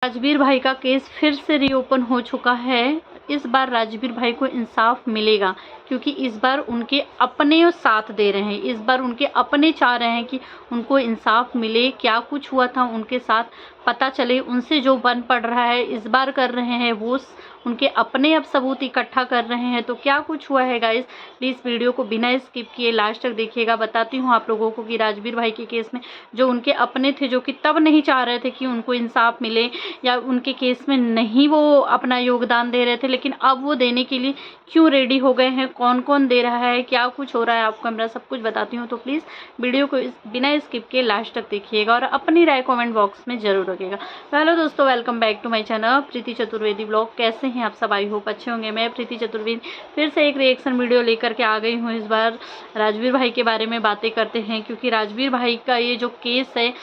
राजवीर भाई का केस फिर से रीओपन हो चुका है। इस बार राजवीर भाई को इंसाफ मिलेगा, क्योंकि इस बार उनके अपने साथ दे रहे हैं। इस बार उनके अपने चाह रहे हैं कि उनको इंसाफ मिले। क्या कुछ हुआ था उनके साथ पता चले, उनसे जो बन पड़ रहा है इस बार कर रहे हैं वो उनके अपने अब सबूत इकट्ठा कर रहे हैं। तो क्या कुछ हुआ है गाइस, प्लीज़ वीडियो को बिना स्किप किए लास्ट तक देखिएगा। बताती हूँ आप लोगों को कि राजवीर भाई के केस में जो उनके अपने थे, जो कि तब नहीं चाह रहे थे कि उनको इंसाफ मिले या उनके केस में नहीं वो अपना योगदान दे रहे थे, लेकिन अब वो देने के लिए क्यों रेडी हो गए हैं, कौन कौन दे रहा है, क्या कुछ हो रहा है, आपको मैं सब कुछ बताती हूँ। तो प्लीज़ वीडियो को बिना स्किप किए लास्ट तक देखिएगा और अपनी राय कमेंट बॉक्स में ज़रूर रखिएगा। हेलो दोस्तों, welcome back to my channel Preeti Chaturvedi blog. कैसे हैं आप सब? आई होप अच्छे होंगे। मैं प्रीति चतुर्वेदी फिर से एक रिएक्शन वीडियो लेकर के आ गई हूँ। इस बार राजवीर भाई के बारे में बातें करते हैं, क्योंकि राजवीर भाई का ये जो केस है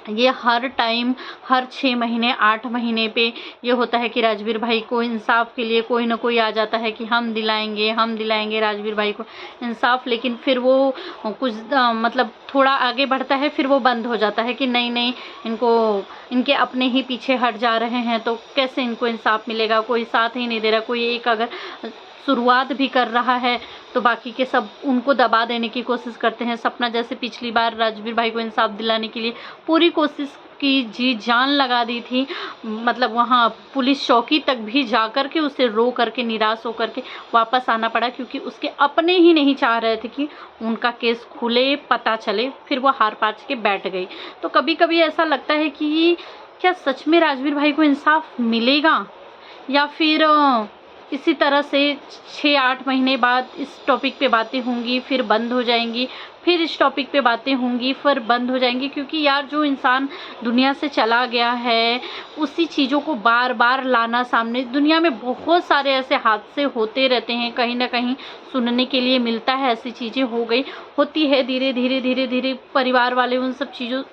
ये हर टाइम, हर 6 महीने 8 महीने पे ये होता है कि राजवीर भाई को इंसाफ के लिए कोई ना कोई आ जाता है कि हम दिलाएंगे राजवीर भाई को इंसाफ। लेकिन फिर वो कुछ मतलब थोड़ा आगे बढ़ता है, फिर वो बंद हो जाता है कि नहीं इनके अपने ही पीछे हट जा रहे हैं, तो कैसे इनको इंसाफ मिलेगा, कोई साथ ही नहीं दे रहा। कोई एक अगर शुरुआत भी कर रहा है तो बाकी के सब उनको दबा देने की कोशिश करते हैं। सपना जैसे पिछली बार राजवीर भाई को इंसाफ दिलाने के लिए पूरी कोशिश की, जी जान लगा दी थी, मतलब वहाँ पुलिस चौकी तक भी जाकर के उसे रो करके निराश होकर के वापस आना पड़ा, क्योंकि उसके अपने ही नहीं चाह रहे थे कि उनका केस खुले, पता चले। फिर वो हार पाच के बैठ गई। तो कभी कभी ऐसा लगता है कि क्या सच में राजवीर भाई को इंसाफ मिलेगा, या फिर इसी तरह से 6-8 महीने बाद इस टॉपिक पे बातें होंगी, फिर बंद हो जाएंगी, फिर इस टॉपिक पे बातें होंगी, फिर बंद हो जाएंगी। क्योंकि यार जो इंसान दुनिया से चला गया है उसी चीज़ों को बार बार लाना सामने, दुनिया में बहुत सारे ऐसे हादसे होते रहते हैं, कहीं ना कहीं सुनने के लिए मिलता है ऐसी चीज़ें हो गई होती है। धीरे धीरे परिवार वाले उन सब चीज़ों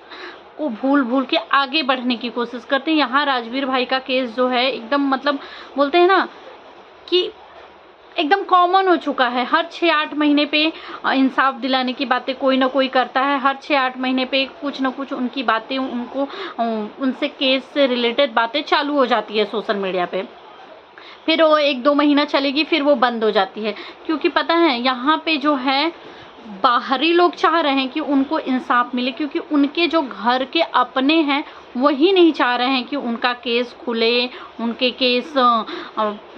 को भूल के आगे बढ़ने की कोशिश करते हैं। यहाँ राजवीर भाई का केस जो है एकदम, मतलब बोलते हैं ना कि एकदम कॉमन हो चुका है। हर 6-8 महीने पे इंसाफ दिलाने की बातें कोई ना कोई करता है। हर 6-8 महीने पे कुछ ना कुछ उनकी बातें, उनको उनसे केस से रिलेटेड बातें चालू हो जाती है सोशल मीडिया पे। फिर वो 1-2 महीना चलेगी, फिर वो बंद हो जाती है। क्योंकि पता है यहाँ पे जो है बाहरी लोग चाह रहे हैं कि उनको इंसाफ मिले, क्योंकि उनके जो घर के अपने हैं वही नहीं चाह रहे हैं कि उनका केस खुले, उनके केस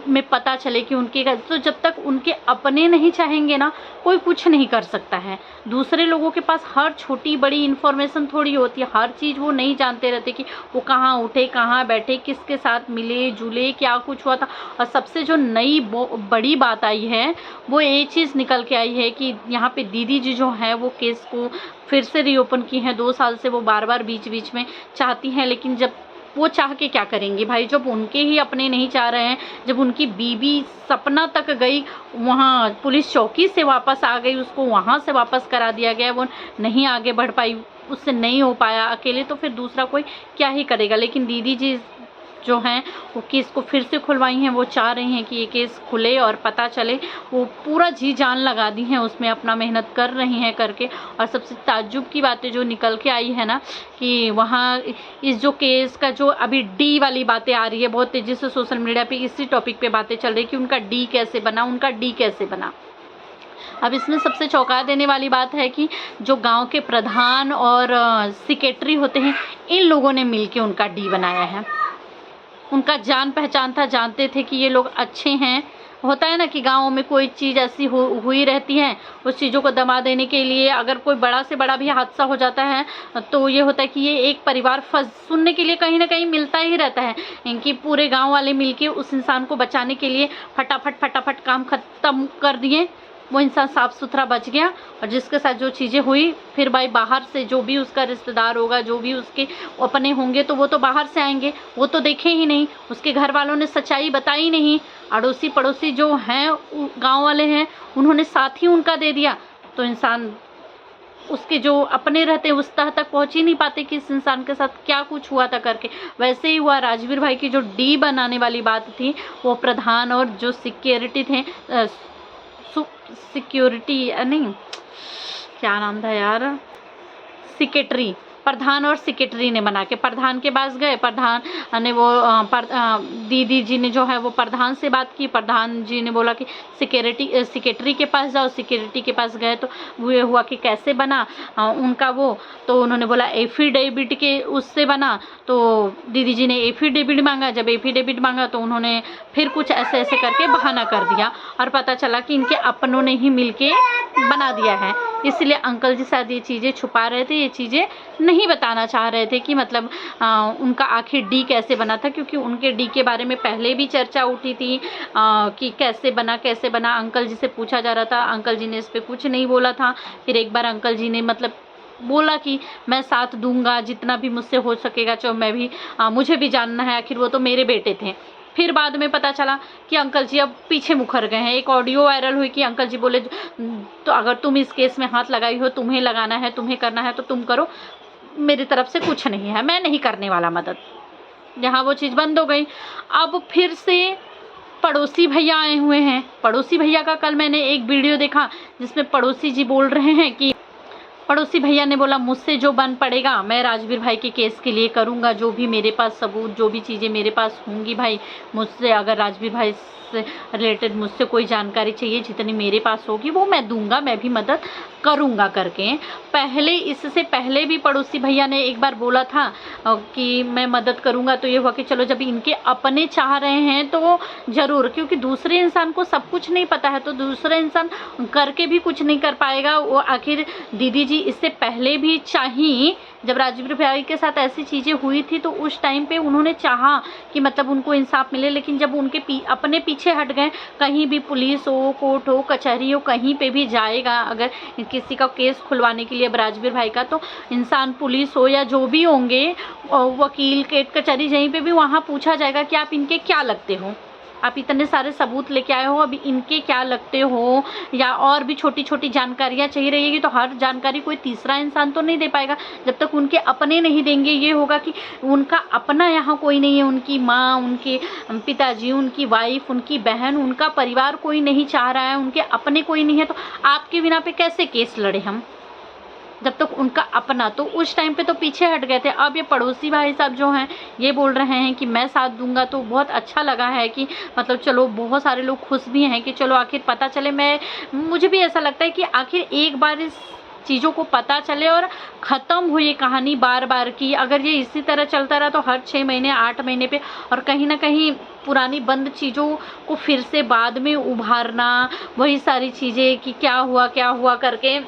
में पता चले कि उनके। तो जब तक उनके अपने नहीं चाहेंगे ना, कोई कुछ नहीं कर सकता है। दूसरे लोगों के पास हर छोटी बड़ी इन्फॉर्मेशन थोड़ी होती है, हर चीज़ वो नहीं जानते रहते कि वो कहाँ उठे, कहाँ बैठे, किसके साथ मिले जुले, क्या कुछ हुआ था। और सबसे जो नई बड़ी बात आई है वो ये चीज़ निकल के आई है कि यहाँ पे दीदी जी जो हैं वो केस को फिर से रीओपन की हैं। 2 साल से वो बार बार बीच बीच में चाहती हैं, लेकिन जब वो चाह के क्या करेंगी भाई, जब उनके ही अपने नहीं चाह रहे हैं, जब उनकी बीबी सपना तक गई, वहाँ पुलिस चौकी से वापस आ गई, उसको वहाँ से वापस करा दिया गया, वो नहीं आगे बढ़ पाई, उससे नहीं हो पाया अकेले, तो फिर दूसरा कोई क्या ही करेगा। लेकिन दीदी जी जो हैं वो केस को फिर से खुलवाई हैं। वो चाह रही हैं कि ये केस खुले और पता चले। वो पूरा जी जान लगा दी हैं उसमें, अपना मेहनत कर रही हैं करके। और सबसे ताज्जुब की बातें जो निकल के आई है ना, कि वहाँ इस जो केस का जो अभी डी वाली बातें आ रही है, बहुत तेज़ी से सोशल मीडिया पे इसी टॉपिक पे बातें चल रही है कि उनका डी कैसे बना। अब इसमें सबसे चौंका देने वाली बात है कि जो गांव के प्रधान और सेक्रेटरी होते हैं, इन लोगों ने मिलके उनका डी बनाया है। उनका जान पहचान था, जानते थे कि ये लोग अच्छे हैं। होता है ना कि गाँव में कोई चीज़ ऐसी हुई रहती है, उस चीज़ों को दबा देने के लिए अगर कोई बड़ा से बड़ा भी हादसा हो जाता है तो ये होता है कि ये एक परिवार सुनने के लिए कहीं ना कहीं मिलता ही रहता है, इनकी पूरे गांव वाले मिलके उस इंसान को बचाने के लिए फटाफट काम खत्म कर दिए। वो इंसान साफ सुथरा बच गया, और जिसके साथ जो चीज़ें हुई, फिर भाई बाहर से जो भी उसका रिश्तेदार होगा, जो भी उसके अपने होंगे, तो वो तो बाहर से आएंगे, वो तो देखे ही नहीं, उसके घर वालों ने सच्चाई बताई नहीं। अड़ोसी पड़ोसी जो हैं गांव वाले हैं, उन्होंने साथ ही उनका दे दिया, तो इंसान उसके जो अपने रहते उस तह तक पहुँच ही नहीं पाते कि इस इंसान के साथ क्या कुछ हुआ था करके। वैसे ही हुआ राजवीर भाई की जो डी बनाने वाली बात थी, वो प्रधान और जो सिक्योरिटी थे, सिक्योरिटी नहीं, क्या नाम था यार, सेक्रेटरी, प्रधान और सेक्रेटरी ने बना के प्रधान के पास गए। प्रधान ने वो दीदी जी ने जो है वो प्रधान से बात की। प्रधान जी ने बोला कि सेक्रेटरी के पास जाओ। सेक्रेटरी के पास गए तो वो ये हुआ कि कैसे बना उनका वो, तो उन्होंने बोला एफिडेविट के उससे बना। तो दीदी जी ने एफिडेविट मांगा। जब एफिडेविट मांगा तो उन्होंने फिर कुछ ऐसे ऐसे करके बहाना कर दिया और पता चला कि इनके अपनों ने ही मिलके बना दिया है। इसलिए अंकल जी शायद ये चीज़ें छुपा रहे थे, ये चीज़ें नहीं बताना चाह रहे थे कि मतलब उनका आखिर डी कैसे बना था, क्योंकि उनके डी के बारे में पहले भी चर्चा उठी थी कि कैसे बना। अंकल जी से पूछा जा रहा था, अंकल जी ने इस पर कुछ नहीं बोला था। फिर एक बार अंकल जी ने मतलब बोला कि मैं साथ दूंगा जितना भी मुझसे हो सकेगा, जो मैं भी मुझे भी जानना है, आखिर वो तो मेरे बेटे थे। फिर बाद में पता चला कि अंकल जी अब पीछे मुकर गए हैं। एक ऑडियो वायरल हुई कि अंकल जी बोले तो अगर तुम इस केस में हाथ लगाई हो, तुम्हें लगाना है, तुम्हें करना है तो तुम करो, मेरी तरफ से कुछ नहीं है, मैं नहीं करने वाला मदद। यहाँ वो चीज़ बंद हो गई। अब फिर से पड़ोसी भैया आए हुए हैं। पड़ोसी भैया का कल मैंने एक वीडियो देखा जिसमें पड़ोसी जी बोल रहे हैं कि पड़ोसी भैया ने बोला मुझसे जो बन पड़ेगा मैं राजवीर भाई के केस के लिए करूंगा, जो भी मेरे पास सबूत, जो भी चीज़ें मेरे पास होंगी भाई, मुझसे अगर राजवीर भाई से रिलेटेड मुझसे कोई जानकारी चाहिए, जितनी मेरे पास होगी वो मैं दूंगा, मैं भी मदद करूंगा करके। पहले इससे पहले भी पड़ोसी भैया ने एक बार बोला था कि मैं मदद करूंगा। तो ये हुआ कि चलो जब इनके अपने चाह रहे हैं तो ज़रूर, क्योंकि दूसरे इंसान को सब कुछ नहीं पता है तो दूसरा इंसान करके भी कुछ नहीं कर पाएगा। वो आखिर दीदी जी इससे पहले भी चाही, जब राजवीर भाई के साथ ऐसी चीज़ें हुई थी तो उस टाइम पे उन्होंने चाहा कि मतलब उनको इंसाफ मिले, लेकिन जब उनके अपने पीछे हट गए, कहीं भी पुलिस हो, कोर्ट हो, कचहरी हो, कहीं पे भी जाएगा अगर किसी का केस खुलवाने के लिए अब राजवीर भाई का, तो इंसान पुलिस हो या जो भी होंगे वकील के कचहरी जहीं पे भी, वहाँ पूछा जाएगा कि आप इनके क्या लगते हो, आप इतने सारे सबूत लेके आए हो, अभी इनके क्या लगते हो, या और भी छोटी छोटी जानकारियाँ चाहिए रहेगी। तो हर जानकारी कोई तीसरा इंसान तो नहीं दे पाएगा जब तक उनके अपने नहीं देंगे। ये होगा कि उनका अपना यहाँ कोई नहीं है, उनकी माँ, उनके पिताजी, उनकी वाइफ, उनकी बहन, उनका परिवार कोई नहीं चाह रहा है, उनके अपने कोई नहीं है, तो आपके बिना पे कैसे केस लड़े हम, जब तक उनका अपना। तो उस टाइम पे तो पीछे हट गए थे। अब ये पड़ोसी भाई साहब जो हैं ये बोल रहे हैं कि मैं साथ दूंगा, तो बहुत अच्छा लगा है कि मतलब चलो बहुत सारे लोग खुश भी हैं कि चलो आखिर पता चले। मुझे भी ऐसा लगता है कि आखिर एक बार इस चीज़ों को पता चले और ख़त्म हो ये कहानी बार बार की। अगर ये इसी तरह चलता रहा तो हर 6 महीने 8 महीने पे और कहीं ना कहीं पुरानी बंद चीज़ों को फिर से बाद में उभारना, वही सारी चीज़ें कि क्या हुआ करके,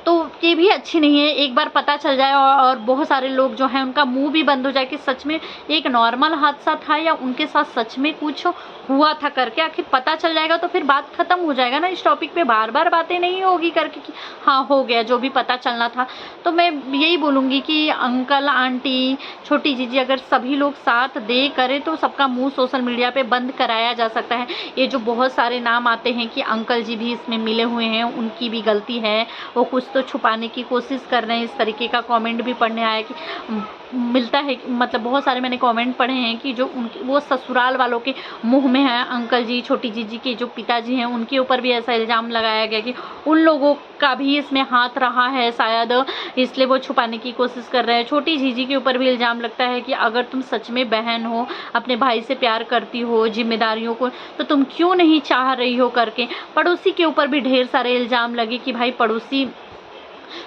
तो ये भी अच्छी नहीं है। एक बार पता चल जाए और बहुत सारे लोग जो हैं उनका मुंह भी बंद हो जाए कि सच में एक नॉर्मल हादसा था या उनके साथ सच में कुछ हुआ था करके, आखिर पता चल जाएगा तो फिर बात खत्म हो जाएगा ना। इस टॉपिक पे बार बार बातें नहीं होगी करके कि हाँ हो गया जो भी पता चलना था। तो मैं यही बोलूँगी कि अंकल आंटी छोटी जीजी अगर सभी लोग साथ दे करें तो सबका मुँह सोशल मीडिया पर बंद कराया जा सकता है। ये जो बहुत सारे नाम आते हैं कि अंकल जी भी इसमें मिले हुए हैं, उनकी भी गलती है, वो कुछ तो छुपाने की कोशिश कर रहे हैं। इस तरीके का कमेंट भी पढ़ने आया कि मिलता है, मतलब बहुत सारे मैंने कमेंट पढ़े हैं कि जो उनके वो ससुराल वालों के मुंह में है, अंकल जी छोटी जीजी के जो पिताजी हैं उनके ऊपर भी ऐसा इल्ज़ाम लगाया गया कि उन लोगों का भी इसमें हाथ रहा है शायद, इसलिए वो छुपाने की कोशिश कर रहे हैं। छोटी जीजी के ऊपर भी इल्ज़ाम लगता है कि अगर तुम सच में बहन हो, अपने भाई से प्यार करती हो, जिम्मेदारियों को, तो तुम क्यों नहीं चाह रही हो करके। पड़ोसी के ऊपर भी ढेर सारे इल्ज़ाम लगे कि भाई पड़ोसी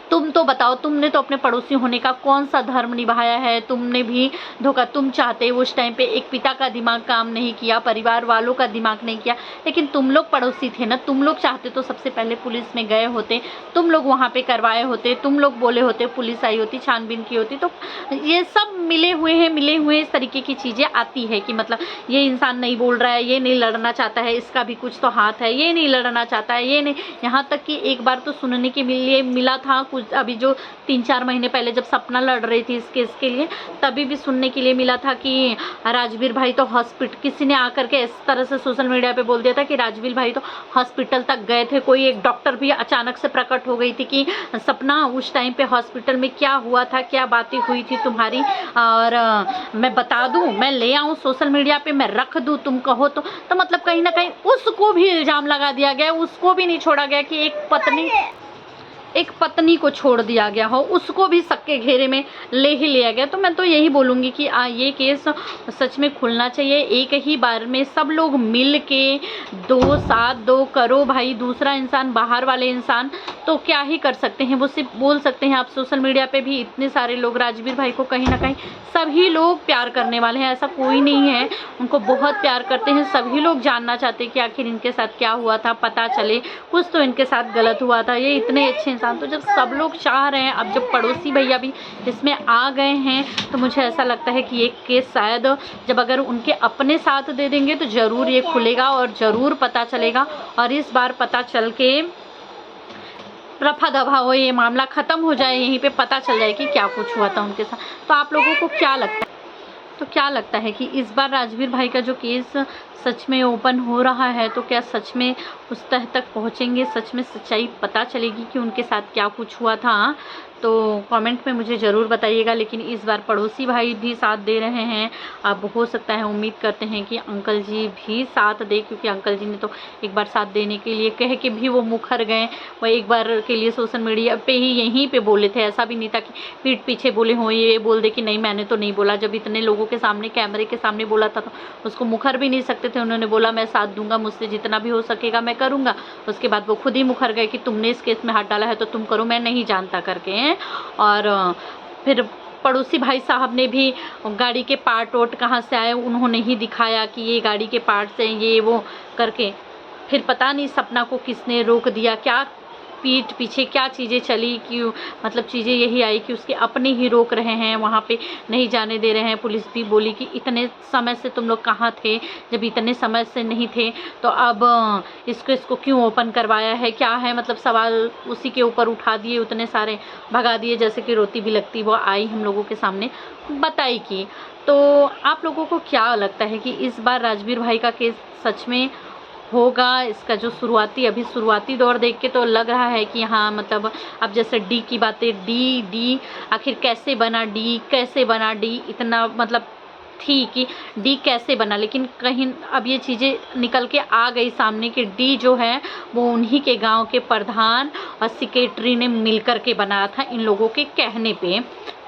तुम तो बताओ, तुमने तो अपने पड़ोसी होने का कौन सा धर्म निभाया है, तुमने भी धोखा, तुम चाहते उस टाइम पे एक पिता का दिमाग काम नहीं किया, परिवार वालों का दिमाग नहीं किया, लेकिन तुम लोग पड़ोसी थे ना, तुम लोग चाहते तो सबसे पहले पुलिस में गए होते, तुम लोग वहाँ पे करवाए होते, तुम लोग बोले होते, पुलिस आई होती, छानबीन की होती। तो ये सब मिले हुए इस तरीके की चीज़ें आती है कि मतलब ये इंसान नहीं बोल रहा है, ये नहीं लड़ना चाहता है, इसका भी कुछ तो हाथ है, ये नहीं लड़ना चाहता है, ये नहीं। यहाँ तक कि एक बार तो सुनने के लिए मिला था कुछ, अभी जो 3-4 महीने पहले जब सपना लड़ रही थी इस केस के लिए, तभी भी सुनने के लिए मिला था कि राजवीर भाई तो हॉस्पिटल, किसी ने आकर के इस तरह से सोशल मीडिया पे बोल दिया था कि राजवीर भाई तो हॉस्पिटल तक गए थे। कोई एक डॉक्टर भी अचानक से प्रकट हो गई थी कि सपना उस टाइम पे हॉस्पिटल में क्या हुआ था, क्या बातें हुई थी तुम्हारी, और मैं बता दूं, मैं ले आऊं सोशल मीडिया पे, मैं रख दूं, तुम कहो तो मतलब कहीं ना कहीं उसको भी इल्ज़ाम लगा दिया गया, उसको भी नहीं छोड़ा गया कि एक पत्नी एक पत्नी को छोड़ दिया गया हो, उसको भी शक के घेरे में ले ही लिया गया। तो मैं तो यही बोलूँगी कि ये केस सच में खुलना चाहिए। एक ही बार में सब लोग मिल के दो साथ दो करो भाई। दूसरा इंसान, बाहर वाले इंसान तो क्या ही कर सकते हैं, वो सिर्फ बोल सकते हैं। आप सोशल मीडिया पे भी इतने सारे लोग राजवीर भाई को कहीं ना कहीं सभी लोग प्यार करने वाले हैं, ऐसा कोई नहीं है, उनको बहुत प्यार करते हैं। सभी लोग जानना चाहते हैं कि आखिर इनके साथ क्या हुआ था, पता चले, कुछ तो इनके साथ गलत हुआ था। ये इतने अच्छे इंसान, तो जब सब लोग चाह रहे हैं, अब जब पड़ोसी भैया भी इसमें आ गए हैं, तो मुझे ऐसा लगता है कि ये केस शायद जब अगर उनके अपने साथ दे देंगे तो ज़रूर ये खुलेगा और ज़रूर पता चलेगा। और इस बार पता चल के रफा दफा हो, ये मामला ख़त्म हो जाए, यहीं पे पता चल जाए कि क्या कुछ हुआ था उनके साथ। तो आप लोगों को क्या लगता है? तो क्या लगता है कि इस बार राजवीर भाई का जो केस सच में ओपन हो रहा है, तो क्या सच में उस तह तक पहुंचेंगे, सच में सच्चाई पता चलेगी कि उनके साथ क्या कुछ हुआ था? तो कमेंट में मुझे ज़रूर बताइएगा। लेकिन इस बार पड़ोसी भाई भी साथ दे रहे हैं। अब हो सकता है, उम्मीद करते हैं कि अंकल जी भी साथ दे, क्योंकि अंकल जी ने तो एक बार साथ देने के लिए कह के भी वो मुखर गए। वह एक बार के लिए सोशल मीडिया पे ही यहीं पे बोले थे, ऐसा भी नहीं था कि पीठ पीछे बोले हों, ये बोल दे कि नहीं मैंने तो नहीं बोला। जब इतने लोगों के सामने, कैमरे के सामने बोला था, तो उसको मुखर भी नहीं सकते थे। उन्होंने बोला मैं साथ दूंगा, मुझसे जितना भी हो सकेगा मैं करूँगा। उसके बाद वो खुद ही मुखर गए कि तुमने इस केस में हाथ डाला है तो तुम करो, मैं नहीं जानता करके। और फिर पड़ोसी भाई साहब ने भी गाड़ी के पार्ट वोट कहाँ से आए उन्होंने ही दिखाया कि ये गाड़ी के पार्ट्स हैं, ये वो करके। फिर पता नहीं सपना को किसने रोक दिया, क्या पीठ पीछे क्या चीज़ें चली, क्यों मतलब चीज़ें यही आई कि उसके अपने ही रोक रहे हैं, वहाँ पे नहीं जाने दे रहे हैं। पुलिस भी बोली कि इतने समय से तुम लोग कहाँ थे, जब इतने समय से नहीं थे तो अब इसको क्यों ओपन करवाया है, क्या है, मतलब सवाल उसी के ऊपर उठा दिए, उतने सारे भगा दिए जैसे कि रोती भी लगती। वो आई हम लोगों के सामने बताई कि। तो आप लोगों को क्या लगता है कि इस बार राजवीर भाई का केस सच में होगा? इसका जो शुरुआती दौर देख के तो लग रहा है कि हाँ, मतलब अब जैसे डी की बातें, डी आखिर कैसे बना डी इतना मतलब थी कि डी कैसे बना, लेकिन कहीं अब ये चीज़ें निकल के आ गई सामने कि डी जो है वो उन्हीं के गांव के प्रधान और सेक्रेटरी ने मिलकर के बनाया था, इन लोगों के कहने पे।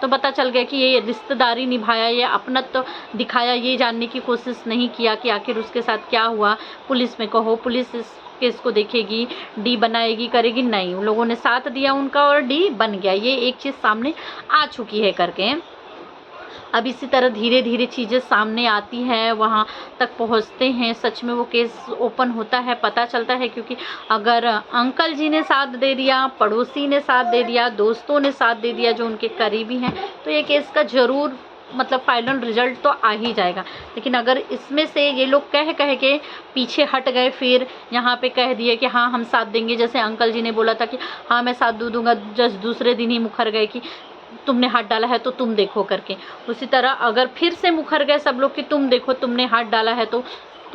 तो पता चल गया कि ये रिश्तेदारी निभाया, ये अपनत्व तो दिखाया, ये जानने की कोशिश नहीं किया कि आखिर उसके साथ क्या हुआ। पुलिस में कहो, पुलिस इस केस को देखेगी, डी बनाएगी, करेगी, नहीं, उन लोगों ने साथ दिया उनका और डी बन गया। ये एक चीज़ सामने आ चुकी है करके। अब इसी तरह धीरे धीरे चीज़ें सामने आती है, वहाँ तक पहुँचते हैं, सच में वो केस ओपन होता है, पता चलता है। क्योंकि अगर अंकल जी ने साथ दे दिया, पड़ोसी ने साथ दे दिया, दोस्तों ने साथ दे दिया जो उनके करीबी हैं, तो ये केस का ज़रूर मतलब फाइनल रिजल्ट तो आ ही जाएगा। लेकिन अगर इसमें से ये लोग कह के पीछे हट गए, फिर यहाँ पे कह दिए कि हाँ हम साथ देंगे, जैसे अंकल जी ने बोला था कि हाँ मैं साथ दूंगा, जस्ट दूसरे दिन ही मुखर गए कि तुमने हाथ डाला है तो तुम देखो करके। उसी तरह अगर फिर से मुखर गए सब लोग कि तुम देखो, तुमने हाथ डाला है तो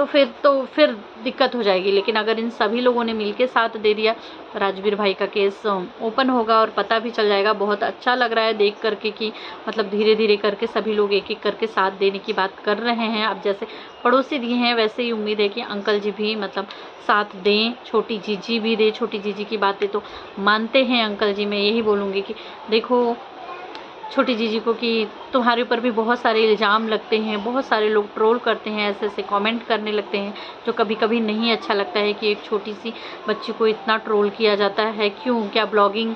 फिर दिक्कत हो जाएगी। लेकिन अगर इन सभी लोगों ने मिलके साथ दे दिया, राजवीर भाई का केस ओपन होगा और पता भी चल जाएगा। बहुत अच्छा लग रहा है देख करके कि मतलब धीरे धीरे करके सभी लोग एक एक करके साथ देने की बात कर रहे हैं। अब जैसे पड़ोसी दिए हैं, वैसे ही उम्मीद है कि अंकल जी भी मतलब साथ दें, छोटी जीजी भी दे। छोटी जीजी की बातें तो मानते हैं अंकल जी। मैं यही बोलूँगी कि देखो छोटी जीजी को कि तुम्हारे ऊपर भी बहुत सारे इल्ज़ाम लगते हैं, बहुत सारे लोग ट्रोल करते हैं, ऐसे ऐसे कमेंट करने लगते हैं, जो कभी कभी नहीं अच्छा लगता है कि एक छोटी सी बच्ची को इतना ट्रोल किया जाता है। क्यों? क्या ब्लॉगिंग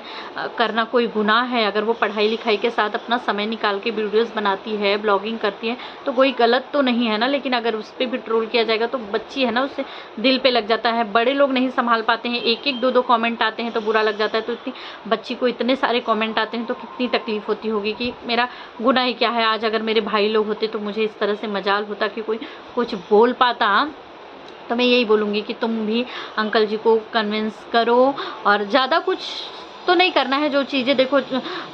करना कोई गुनाह है? अगर वो पढ़ाई लिखाई के साथ अपना समय निकाल के वीडियोज़ बनाती है, ब्लॉगिंग करती है, तो कोई गलत तो नहीं है ना। लेकिन अगर उस पर भी ट्रोल किया जाएगा तो बच्ची है ना, उससे दिल पे लग जाता है। बड़े लोग नहीं संभाल पाते हैं, एक एक दो दो कमेंट आते हैं तो बुरा लग जाता है। तो इतनी बच्ची को इतने सारे कमेंट आते हैं तो कितनी तकलीफ़ होती होगी कि मेरा गुनाह ही क्या है। आज अगर मेरे भाई लोग होते तो मुझे इस तरह से मजाल होता कि कोई कुछ बोल पाता। तो मैं यही बोलूँगी कि तुम भी अंकल जी को कन्विंस करो, और ज़्यादा कुछ तो नहीं करना है। जो चीज़ें देखो,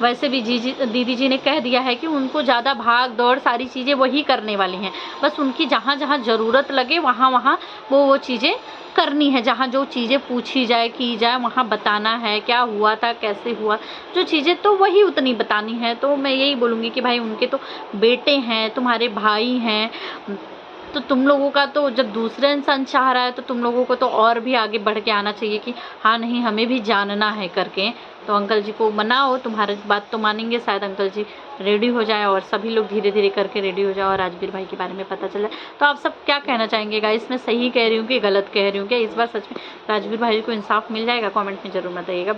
वैसे भी दीदी जी ने कह दिया है कि उनको ज़्यादा भाग दौड़ सारी चीज़ें वही करने वाली हैं। बस उनकी जहाँ जहाँ ज़रूरत लगे वहाँ वो चीज़ें करनी है। जहाँ जो चीज़ें पूछी जाए, की जाए, वहाँ बताना है क्या हुआ था, कैसे हुआ, जो चीज़ें तो वही उतनी बतानी है। तो मैं यही बोलूँगी कि भाई उनके तो बेटे हैं, तुम्हारे भाई हैं, तो तुम लोगों का तो जब दूसरा इंसान चाह रहा है तो तुम लोगों को तो और भी आगे बढ़ के आना चाहिए कि हाँ नहीं हमें भी जानना है करके। तो अंकल जी को मनाओ, तुम्हारी बात तो मानेंगे शायद अंकल जी, रेडी हो जाए और सभी लोग धीरे धीरे करके रेडी हो जाए और राजवीर भाई के बारे में पता चल जाए। तो आप सब क्या कहना चाहेंगे गाइस, मैं सही कह रही हूँ कि गलत कह रही हूँ क्या? इस बार सच में राजवीर भाई को इंसाफ मिल जाएगा? कमेंट में जरूर बताइएगा।